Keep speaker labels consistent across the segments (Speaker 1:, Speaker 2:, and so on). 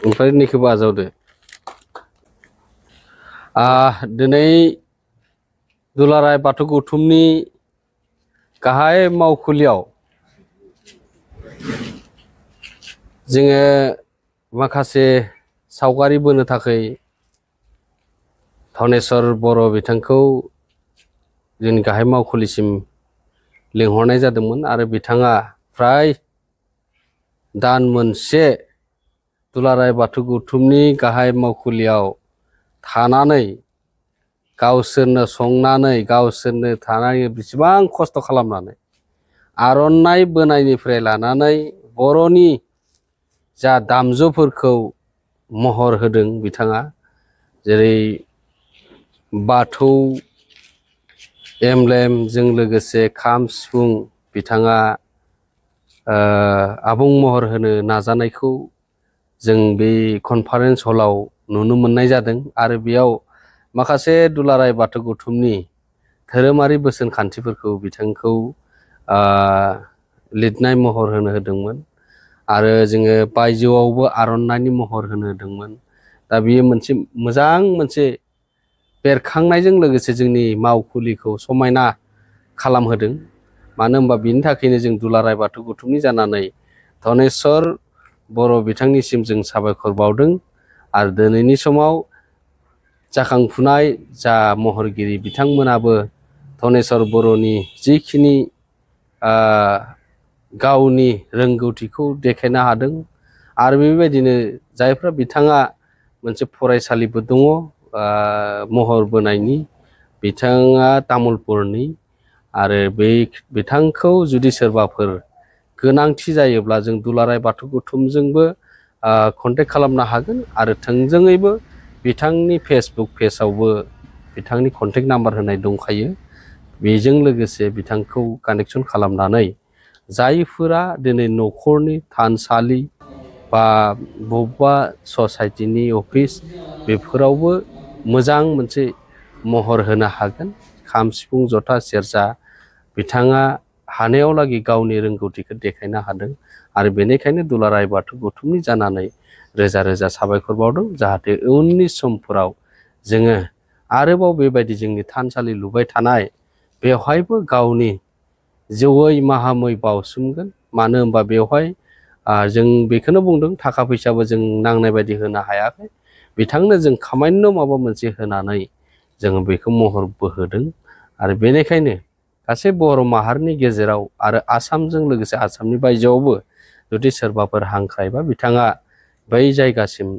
Speaker 1: ओमफ्राय नैखौबो आजावदो। दिनै दुलाराय बाथौ गौथुमनि गाहाय मावखुलियाव जोङो माखासे सावगारि बोनो थाखाय धनेस्वर बर' बिथांखौ जोंनि गाहाय मावखुलिसिम लिंहरनाय जादोंमोन आरो बिथाङा फ्राय दान मोनसे दुलाराय बाथौ गौथुमनि गाहाय मावखुलियाव थानानै गावसोरनो संनानै गावसोरनो थानानै बेसेबां खस्थ' खालामनानै आर'नाइ बोनायनिफ्राय लानानै बर'नि जा दामजुफोरखौ महर होदों बिथाङा, जेरै बाथौ एमब्लेमजों लोगोसे खाम सिफुं बिथाङा आबुं महर होनो नाजानायखौ जों बे कनफारेन्स हलाव नुनो मोननाय जादों। आरो बेयाव माखासे दुलाराय बाथौ गौथुमनि धोरोमारि बोसोन खान्थिफोरखौ बिथांखौ लिरनाय महर होनो होदोंमोन आरो जोङो बायजोआवबो आर'नाइनि महर होनो होदोंमोन। दा बेयो मोनसे मोजां मोनसे बेरखांनायजों लोगोसे जोंनि मावखुलिखौ समायना खालामहोदों। मानो होनबा बिनि थाखायनो जों दुलाराय बाथौ गौथुमनि जानानै धनेस्वर बर' बिथांनिसिम जों साबायखर बावदों। आरो दिनैनि समाव जाखांफुनाय जा महरगिरि बिथांमोनाबो धनेस्वर बर'नि जिखिनि गावनि रोंगौथिखौ देखायनो हादों आरो बेबायदिनो जायफ्रा बिथाङा मोनसे फरायसालिबो दङ महर बोनायनि, बिथाङा तामुलपुरनि, आरो बिथांखौ जुदि सोरबाफोर गोनांथि जायोब्ला जों दुलाराय बाथौ गौथुमजोंबो कन्टेक्ट खालामनो हागोन आरो थोंजोङैबो बिथांनि फेसबुक पेजआवबो बिथांनि कन्टेक्ट नाम्बार होनाय दंखायो। बेजों लोगोसे बिथांखौ कानेक्सन खालामनानै जायफोरा दिनै न'खरनि थानसालि बा बबेबा ससाइटिनि अफिस बेफोरावबो मोजां मोनसे महर होनो हागोन। खाम सिफुं जथा सेरजा बिथाङा हानायावलागै गावनि रोंगौथिखौ देखायनो हादों आरो बेनिखायनो दुलाराय बाथौ गौथुमनि जानानै रोजा रोजा साबायखर बावदों। जाहाथे उननि समफोराव जोङो आरोबाव बेबायदि जोंनि थानसालि लुबाय थानाय बेवहायबो गावनि जौयै माहामै बावसोमगोन। मानो होनबा बेवहाय जों बेखौनो बुंदों, थाखा फैसाबो जों नांनाय बायदि होनो हायाखै। बिथांनो जों खामानिनो माबा मोनसे होनानै जोङो बेखौ महर बोहोदों। आरो बेनिखायनो गासै बर' माहारिनि गेजेराव आरो आसामजों लोगोसे आसामनि बायजोआवबो जुदि सोरबाफोर हांख्रायबा बिथाङा बै जायगासिम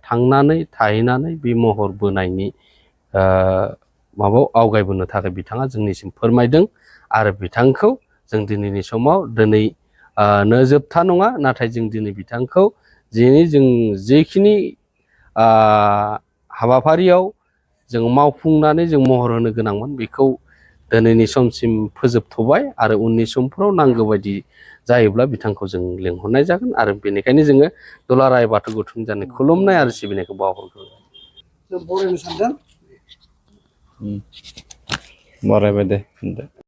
Speaker 1: थांनानै थाहैनानै बे महर बोनायनि माबायाव आवगायबोनो थाखाय बिथाङा जोंनिसिम फोरमायदों। आरो बिथांखौ जों दिनैनि समाव जोबथा नङा, नाथाय जों दिनै बिथांखौ जों जेखिनि हाबाफारियाव जों मावफुंनानै जों महर होनो गोनांमोन बेखौ दिनैनि समसिम फोजोबथ'बाय आरो उननि समफोराव नांगौ बायदि जायोब्ला बिथांखौ जों लिंहरनाय जागोन। आरो बेनिखायनो जोङो दुलाराय बाथौ गौथुम जानाय खुलुमनाय आरो सिबिनायखौ बावहरग्रोबाय।
Speaker 2: बरायबाय दे।